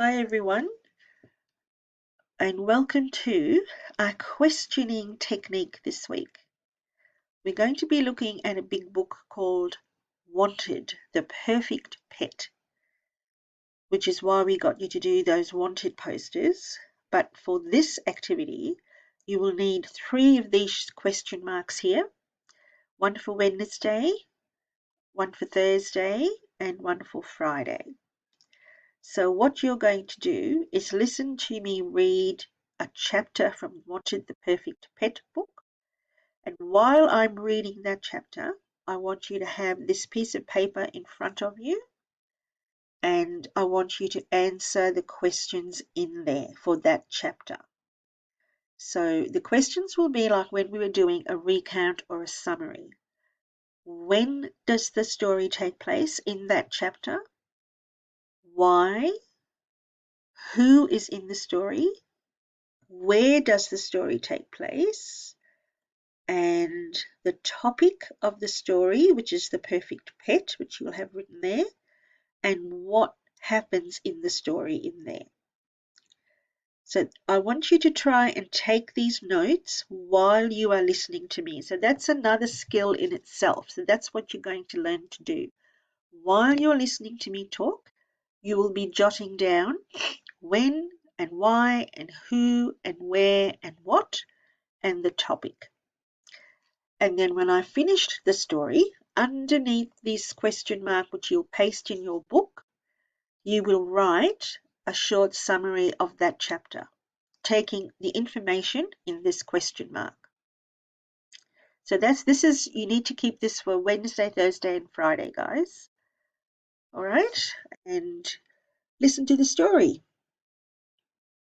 Hi everyone, and welcome to our questioning technique this week. We're going to be looking at a big book called Wanted, the Perfect Pet, which is why we got you to do those wanted posters. But for this activity, you will need 3 of these question marks here, one for Wednesday, one for Thursday, and one for Friday. So what you're going to do is listen to me read a chapter from Wanted the Perfect Pet book. And while I'm reading that chapter, I want you to have this piece of paper in front of you and I want you to answer the questions in there for that chapter. So the questions will be like when we were doing a recount or a summary. When does the story take place in that chapter? Why? Who is in the story? Where does the story take place? And the topic of the story, which is the perfect pet, which you'll have written there, and what happens in the story in there. So I want you to try and take these notes while you are listening to me. So that's another skill in itself. So that's what you're going to learn to do. While you're listening to me talk, you will be jotting down when and why and who and where and what and the topic. And then when I finished the story, underneath this question mark, which you'll paste in your book, you will write a short summary of that chapter, taking the information in this question mark. So you need to keep this for Wednesday, Thursday, and Friday, guys. All right, and listen to the story.